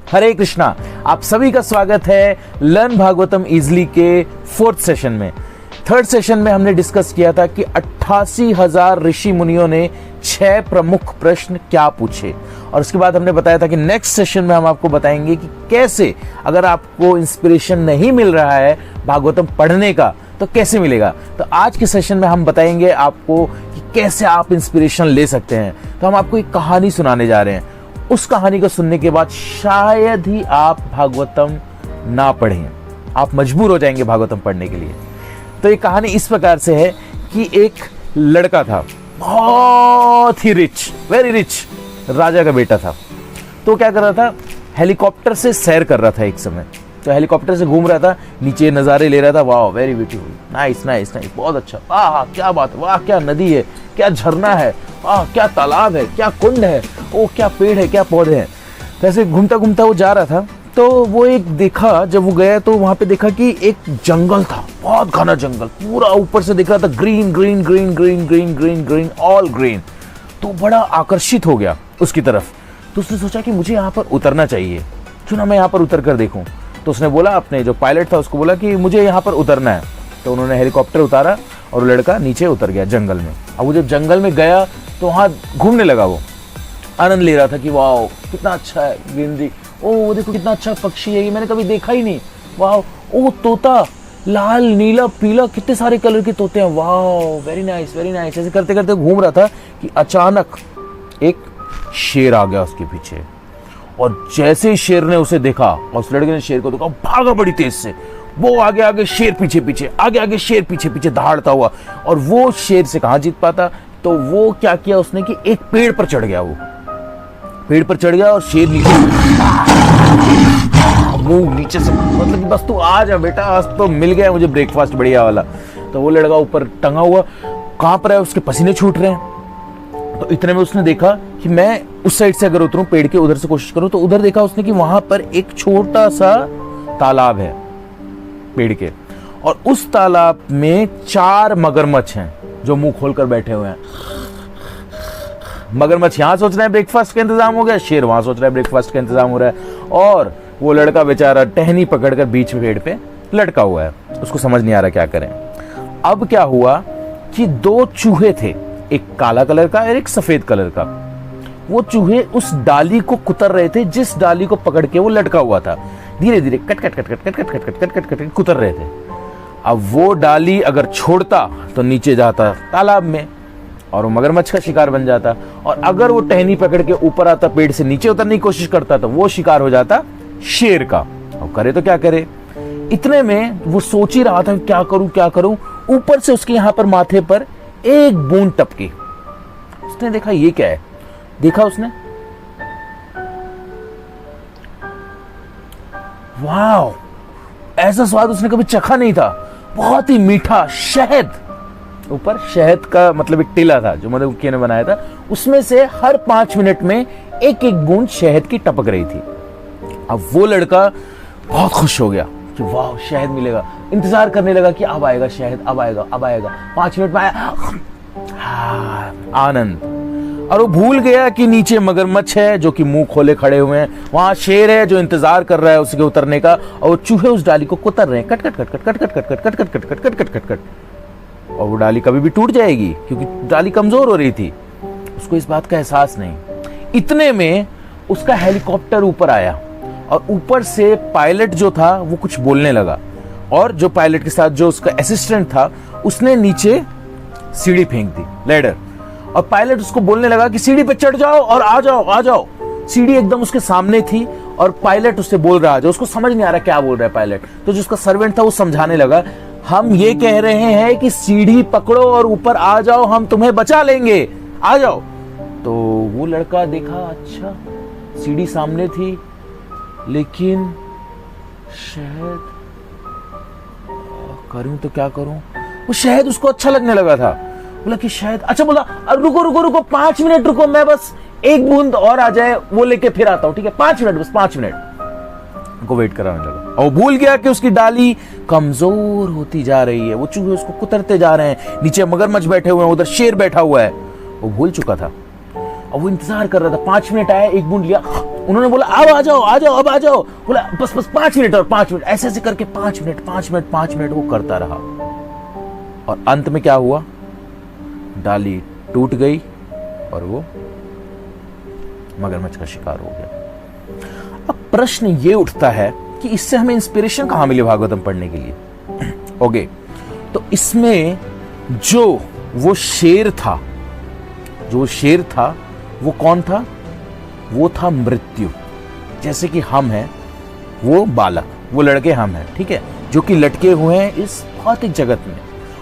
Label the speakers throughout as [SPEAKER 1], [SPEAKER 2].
[SPEAKER 1] हरे कृष्णा। आप सभी का स्वागत है लर्न भागवतम इजली के 4th सेशन में। 3rd सेशन में हमने डिस्कस किया था कि 88,000 ऋषि मुनियों ने 6 प्रमुख प्रश्न क्या पूछे, और उसके बाद हमने बताया था कि नेक्स्ट सेशन में हम आपको बताएंगे कि कैसे, अगर आपको इंस्पिरेशन नहीं मिल रहा है भागवतम पढ़ने का तो कैसे मिलेगा। तो आज के सेशन में हम बताएंगे आपको कि कैसे आप इंस्पिरेशन ले सकते हैं। तो हम आपको एक कहानी सुनाने जा रहे हैं। उस कहानी को सुनने के बाद शायद ही आप भागवतम ना पढ़ें, आप मजबूर हो जाएंगे भागवतम पढ़ने के लिए। तो ये कहानी इस प्रकार से है कि एक लड़का था, बहुत ही रिच, वेरी रिच राजा का बेटा था। तो क्या कर रहा था, हेलीकॉप्टर से सैर कर रहा था एक समय। तो हेलीकॉप्टर से घूम रहा था, नीचे नज़ारे ले रहा था। वाह, very beautiful, nice nice nice, बहुत अच्छा, वाह क्या बात है, वाह क्या नदी है, क्या झरना है, वाह क्या तालाब है, क्या कुंड है, ओ क्या पेड़ है, क्या पौधे हैं। तो ऐसे घूमता घूमता वो जा रहा था। तो वो एक देखा, जब वो गया तो वहां पे देखा कि एक जंगल था, बहुत घना जंगल, पूरा ऊपर से दिख रहा था, green green green green green green green all green. तो बड़ा आकर्षित हो गया उसकी तरफ। तो उसने सोचा कि मुझे यहाँ पर उतरना चाहिए, क्यों ना मैं यहाँ पर उतर कर देखूं। तो उसने बोला, अपने जो पायलट था उसको बोला कि मुझे यहाँ पर उतरना है। तो उन्होंने हेलीकॉप्टर उतारा और वो लड़का नीचे उतर गया जंगल में। अब वो जब जंगल में गया तो वहाँ घूमने लगा, वो आनंद ले रहा था कि वाह कितना अच्छा है ग्रीनरी, ओ देखो कितना अच्छा पक्षी है, ये मैंने कभी देखा ही नहीं, वाह ओ तोता, लाल नीला पीला, कितने सारे कलर के तोते हैं, वाह वेरी नाइस वेरी नाइस। ऐसे करते करते घूम रहा था कि अचानक एक शेर आ गया उसके पीछे। और जैसे ही शेर ने उसे देखा और उस लड़के ने शेर को देखा, भागा बड़ी तेज से। वो आगे आगे, शेर पीछे पीछे, आगे आगे शेर पीछे पीछे दहाड़ता हुआ। और वो शेर से कहाँ जीत पाता। तो वो क्या किया उसने कि एक पेड़ पर चढ़ गया। वो पेड़ पर चढ़ गया और शेर नीचे, मुंह नीचे से, मतलब कि बस तू आ जा बेटा, आज तो मिल गया मुझे ब्रेकफास्ट बढ़िया वाला। तो वो लड़का ऊपर टंगा हुआ कांप रहा है, उसके पसीने छूट रहे हैं। तो इतने में उसने देखा कि मैं उस साइड से अगर उतरूं, पेड़ के उधर से कोशिश करूं, तो उधर देखा उसने कि वहां पर एक छोटा सा तालाब है पेड़ के, और उस तालाब में 4 मगरमच्छ हैं जो मुंह खोलकर बैठे हुए हैं। मगरमच्छ यहां सोच रहे हैं ब्रेकफास्ट का इंतजाम हो गया, शेर वहां सोच रहा है ब्रेकफास्ट का इंतजाम हो रहा है, और वो लड़का बेचारा टहनी पकड़कर बीच में पेड़ पे लटका हुआ है, उसको समझ नहीं आ रहा क्या करें। अब क्या हुआ कि 2 चूहे थे, एक काला कलर का और एक सफेद कलर का। वो चूहे उस डाली को कुतर रहे थे जिस डाली को पकड़ के वो लटका हुआ था। धीरे धीरे cut cut cut cut cut cut cut cut cut cut कुतर रहे थे। अब वो डाली अगर छोड़ता तो नीचे जाता तालाब में और वो मगरमच्छ का शिकार बन जाता, और अगर वो टहनी पकड़ के ऊपर आता, पेड़ से नीचे उतरने की कोशिश करता, तो वो शिकार हो जाता शेर का। अब करे तो क्या करे। इतने में वो सोच ही रहा था क्या करूं क्या करूं। ऊपर से उसके यहां पर माथे पर एक बूंद टपकी। उसने देखा ये क्या है, देखा उसने, वाह ऐसा स्वाद उसने कभी चखा नहीं था, बहुत ही मीठा शहद। ऊपर शहद का मतलब एक टिला था जो मधुमक्खी ने बनाया था, उसमें से हर 5 मिनट में एक एक बूंद शहद की टपक रही थी। अब वो लड़का बहुत खुश हो गया कि वाह शहद मिलेगा, इंतजार करने लगा कि अब आएगा शहद, अब आएगा अब आएगा। 5 मिनट में आया, आनंद। और वो भूल गया कि नीचे मगरमच्छ है जो कि मुंह खोले खड़े हुए हैं, वहां शेर है जो इंतजार कर रहा है उसके उतरने का, और वो चूहे उस डाली को कुतर रहे हैं, cut cut cut cut cut cut cut cut cut cut cut cut cut cut cut cut. और वो डाली कभी भी टूट जाएगी क्योंकि डाली कमजोर हो रही थी। उसको इस बात का एहसास नहीं। इतने में उसका हेलीकॉप्टर ऊपर आया और ऊपर से पायलट जो था वो कुछ बोलने लगा, और जो पायलट के साथ जो उसका असिस्टेंट था उसने नीचे सीढ़ी फेंक दी, लैडर। और पायलट उसको बोलने लगा कि सीढ़ी पे चढ़ जाओ और आ जाओ आ जाओ। सीढ़ी एकदम उसके सामने थी और पायलट उससे बोल रहा है, उसको समझ नहीं आ रहा क्या बोल रहा है पायलट। तो जो उसका सर्वेंट था वो समझाने लगा, हम ये कह रहे हैं कि सीढ़ी पकड़ो और ऊपर आ जाओ, हम तुम्हें बचा लेंगे, आ जाओ। तो वो लड़का देखा, अच्छा सीढ़ी सामने थी, लेकिन शहद करूं तो क्या करूं। वो शहद उसको अच्छा लगने लगा था, बोला कि शहद अच्छा। बोला रुको रुको रुको 5 मिनट रुको, मैं बस एक बूंद और आ जाए वो लेके फिर आता हूं, ठीक है 5 मिनट, बस 5 मिनट को वेट कराने लगा। और भूल गया कि उसकी डाली कमजोर होती जा रही है, वो चूहे उसको कुतरते जा रहे हैं, नीचे मगरमच्छ बैठे हुए हैं, उधर शेर बैठा हुआ है, वो भूल चुका था। और वो इंतजार कर रहा था। 5 मिनट आया, एक बूंद लिया, उन्होंने बोला अब आ जाओ आ जाओ अब आ जाओ, बोला बस बस 5 मिनट और 5 मिनट, ऐसे ऐसे करके 5 मिनट 5 मिनट 5 मिनट वो करता रहा। और अंत में क्या हुआ, डाली टूट गई और वो मगरमच्छ का शिकार हो गया। अब प्रश्न ये उठता है कि इससे हमें इंस्पिरेशन कहां मिली भागवतम पढ़ने के लिए? ओके, तो इसमें जो वो शेर था वो कौन था? वो था मृत्यु। जैसे कि हम हैं, वो बालक, वो लड़के हम हैं, ठीक है, जो कि लटके हुए हैं इस भौतिक जगत में।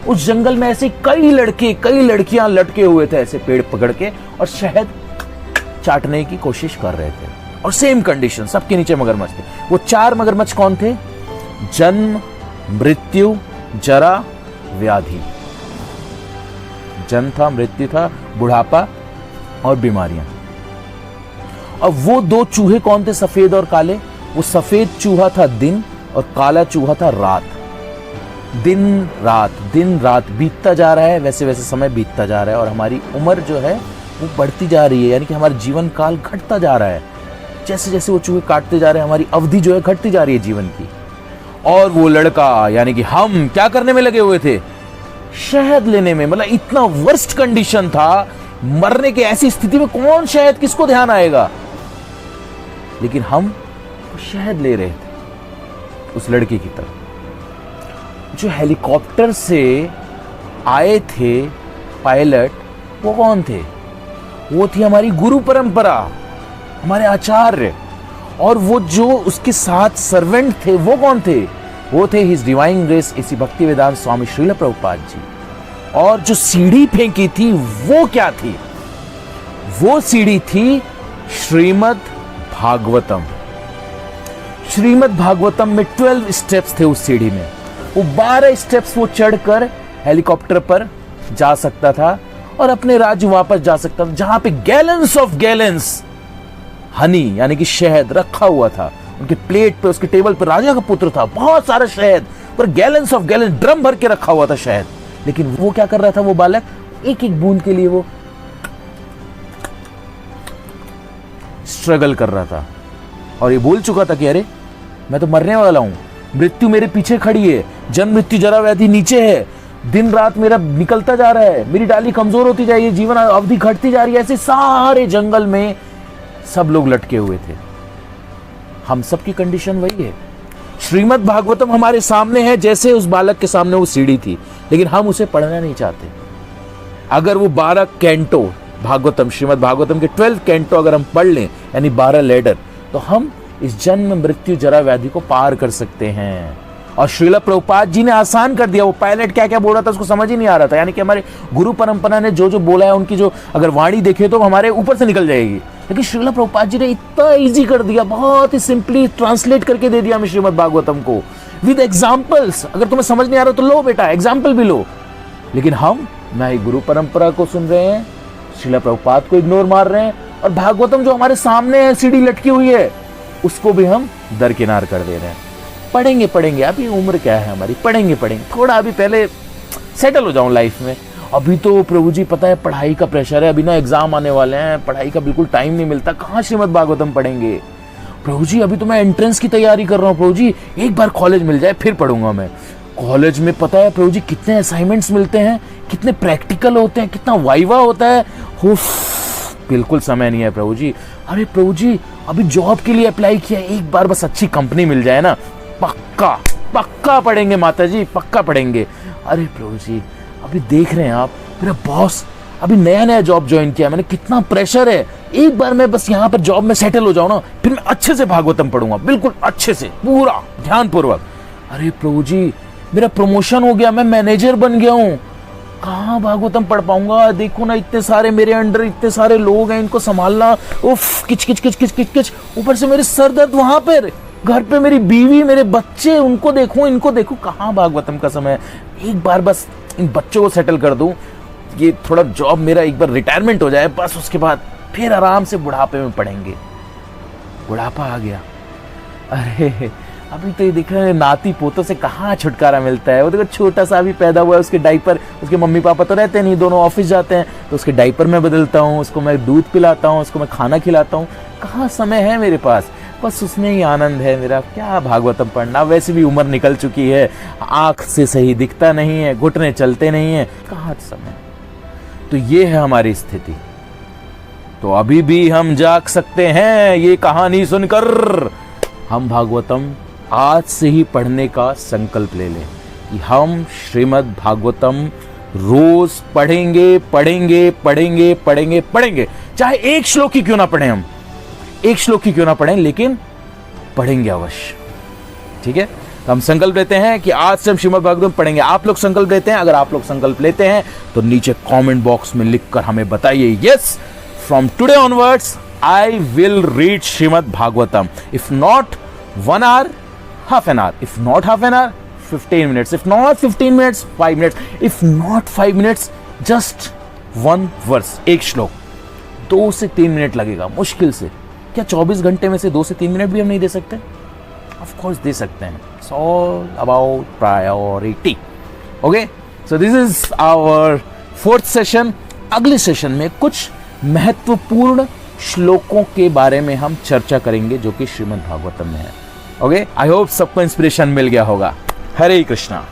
[SPEAKER 1] उस जंगल में ऐसे कई लड़के कई लड़कियां लटके हुए थे ऐसे पेड़ पकड़ के और शहद चाटने की कोशिश कर रहे थे। और सेम कंडीशन, सबके नीचे मगरमच्छ थे। वो 4 मगरमच्छ कौन थे? जन्म, मृत्यु, जरा, व्याधि। जन्म था, मृत्यु था, बुढ़ापा और बीमारियां। अब वो 2 चूहे कौन थे, सफेद और काले? वो सफेद चूहा था दिन और काला चूहा था रात। दिन रात बीतता जा रहा है, वैसे वैसे समय बीतता जा रहा है और हमारी उम्र जो है वो बढ़ती जा रही है, यानी कि हमारा जीवन काल घटता जा रहा है। जैसे जैसे वो चूहे काटते जा रहे हैं, हमारी अवधि जो है घटती जा रही है जीवन की। और वो लड़का यानी कि हम क्या करने में लगे हुए थे? शहद लेने में। मतलब इतना वर्स्ट कंडीशन था, मरने की ऐसी स्थिति में कौन शहद, किसको ध्यान आएगा? लेकिन हम शहद ले रहे थे उस लड़के की तरफ। जो हेलीकॉप्टर से आए थे पायलट, वो कौन थे? वो थी हमारी गुरु परंपरा, हमारे आचार्य। और वो जो उसके साथ सर्वेंट थे वो कौन थे? वो थे हिज डिवाइन ग्रेस इसी भक्ति वेदांत स्वामी श्रील प्रभुपाद जी। और जो सीढ़ी फेंकी थी वो क्या थी? वो सीढ़ी थी श्रीमद् भागवतम। श्रीमद् भागवतम में 12 स्टेप्स थे उस सीढ़ी में। वो 12 स्टेप्स वो चढ़कर हेलीकॉप्टर पर जा सकता था और अपने राज्य वापस जा सकता था, जहां पे गैलन्स ऑफ गैलन्स हनी यानी कि शहद रखा हुआ था उनके प्लेट पे, उसके टेबल पे। राजा का पुत्र था, बहुत सारा शहद, पर गैलन्स ऑफ गैलन्स ड्रम भर के रखा हुआ था शहद। लेकिन वो क्या कर रहा था, वो बालक एक एक बूंद के लिए वो स्ट्रगल कर रहा था और ये बोल चुका था कि अरे मैं तो मरने वाला हूं, मृत्यु मेरे पीछे खड़ी है, जन्म मृत्यु जरा व्याधि नीचे है, दिन रात मेरा निकलता जा रहा है, मेरी डाली कमजोर होती जा रही है, जीवन अवधि घटती जा रही है। ऐसे सारे जंगल में सब लोग लटके हुए थे। हम सब की कंडीशन वही है। श्रीमद् भागवतम हमारे सामने है, जैसे उस बालक के सामने वो सीढ़ी थी, लेकिन हम उसे पढ़ना नहीं चाहते। अगर वो 12 कैंटो भागवतम, श्रीमद् भागवतम के 12 कैंटो अगर हम पढ़ लें, यानी 12 लेडर, तो हम इस जन्म मृत्यु जरा व्याधि को पार कर सकते हैं। और श्रील प्रभुपाद जी ने आसान कर दिया। वो पायलट क्या क्या बोल रहा था उसको समझ ही नहीं आ रहा था, यानी कि हमारे गुरु परंपरा ने जो जो बोला है, उनकी जो अगर वाणी देखे तो हमारे ऊपर से निकल जाएगी। लेकिन श्रील प्रभुपाद जी ने इतना इजी कर दिया, बहुत ही सिंपली ट्रांसलेट करके दे दिया हमें श्रीमद् भागवतम को विद एग्जाम्पल्स। अगर तुम्हें समझ नहीं आ रहा तो लो बेटा, एग्जाम्पल भी लो। लेकिन हम ना ही गुरु परंपरा को सुन रहे हैं, श्रील प्रभुपाद को इग्नोर मार रहे हैं, और भागवतम जो हमारे सामने है, सीढ़ी लटकी हुई है, उसको भी हम दरकिनार कर दे रहे हैं। पढ़ेंगे, अभी उम्र क्या है हमारी, पढ़ेंगे, थोड़ा अभी पहले सेटल हो जाऊं लाइफ में। अभी तो प्रभु जी पता है पढ़ाई का प्रेशर है, अभी ना एग्जाम आने वाले हैं, पढ़ाई का बिल्कुल टाइम नहीं मिलता, कहाँ श्रीमद् भागवतम पढ़ेंगे। प्रभु जी अभी तो मैं एंट्रेंस की तैयारी कर रहा हूँ, प्रभु जी एक बार कॉलेज मिल जाए फिर पढ़ूंगा मैं। कॉलेज में पता है प्रभु जी कितने असाइनमेंट्स मिलते हैं, कितने प्रैक्टिकल होते हैं, कितना वाइवा होता है, बिल्कुल समय नहीं है प्रभु जी। अरे प्रभु जी अभी जॉब के लिए अप्लाई किया, एक बार बस अच्छी कंपनी मिल जाए ना, पक्का पढ़ेंगे माता जी, पक्का पढ़ेंगे। अरे प्रभु जी अभी देख रहे हैं आप, मेरा बॉस अभी नया जॉब ज्वाइन किया मैंने, कितना प्रेशर है, एक बार मैं बस यहाँ पर जॉब में सेटल हो जाऊं ना, फिर मैं अच्छे से भागवतम पढ़ूंगा, बिल्कुल अच्छे से, पूरा ध्यानपूर्वक। अरे प्रभु जी मेरा प्रमोशन हो गया, मैं मैनेजर बन गया हूँ, कहाँ भागवतम पढ़ पाऊंगा, देखो ना इतने सारे मेरे अंडर इतने सारे लोग हैं, इनको संभालना, उफ किच किच, ऊपर से मेरे सर दर्द, वहां पर घर पे मेरी बीवी, मेरे बच्चे, उनको देखूं, इनको देखूं, कहाँ भागवतम का समय। एक बार बस इन बच्चों को सेटल कर दूं, ये थोड़ा जॉब मेरा एक बार रिटायरमेंट हो जाए, बस उसके बाद फिर आराम से बुढ़ापे में पढ़ेंगे। बुढ़ापा आ गया, अरे अभी तो ये दिख रहे हैं नाती पोतों से कहाँ छुटकारा मिलता है। वो देखो छोटा सा अभी पैदा हुआ है, उसके डाइपर, उसके मम्मी पापा तो रहते नहीं, दोनों ऑफिस जाते हैं, तो उसके डाइपर मैं बदलता हूँ, उसको मैं दूध पिलाता हूँ, उसको मैं खाना खिलाता हूँ। कहाँ समय है मेरे पास, बस उसमें ही आनंद है मेरा। क्या भागवतम पढ़ना, वैसे भी उम्र निकल चुकी है, आँख से सही दिखता नहीं है, घुटने चलते नहीं है, कहाँ समय। तो ये है हमारी स्थिति। तो अभी भी हम जाग सकते हैं ये कहानी सुनकर। हम भागवतम आज से ही पढ़ने का संकल्प ले लें कि हम श्रीमद् भागवतम रोज पढ़ेंगे पढ़ेंगे पढ़ेंगे पढ़ेंगे पढ़ेंगे। चाहे एक श्लोक ही क्यों ना पढ़ें, हम एक श्लोक ही क्यों ना पढ़ें, लेकिन पढ़ेंगे अवश्य। ठीक है, तो हम संकल्प लेते हैं कि आज से हम श्रीमद् भागवतम पढ़ेंगे। आप लोग संकल्प लेते हैं? अगर आप लोग संकल्प लेते हैं तो नीचे कमेंट बॉक्स में लिखकर हमें बताइए, yes, from today onwards I will read Shrimad Bhagavatam. If not 1 hour, half an hour. If not half an hour, 15 minutes. If not 15 minutes, 5 minutes. If not 5 minutes, just 1 verse, एक श्लोक। 2 से 3 मिनट लगेगा मुश्किल से। क्या 24 घंटे में से 2 से 3 मिनट भी हम नहीं दे सकते? Of course दे सकते हैं। It's all about priority. Okay? So this is our 4th session. अगले सेशन में कुछ महत्वपूर्ण श्लोकों के बारे में हम चर्चा करेंगे जो कि श्रीमद् भागवतम में है। ओके, आई होप सबको इंस्पिरेशन मिल गया होगा। हरे कृष्णा।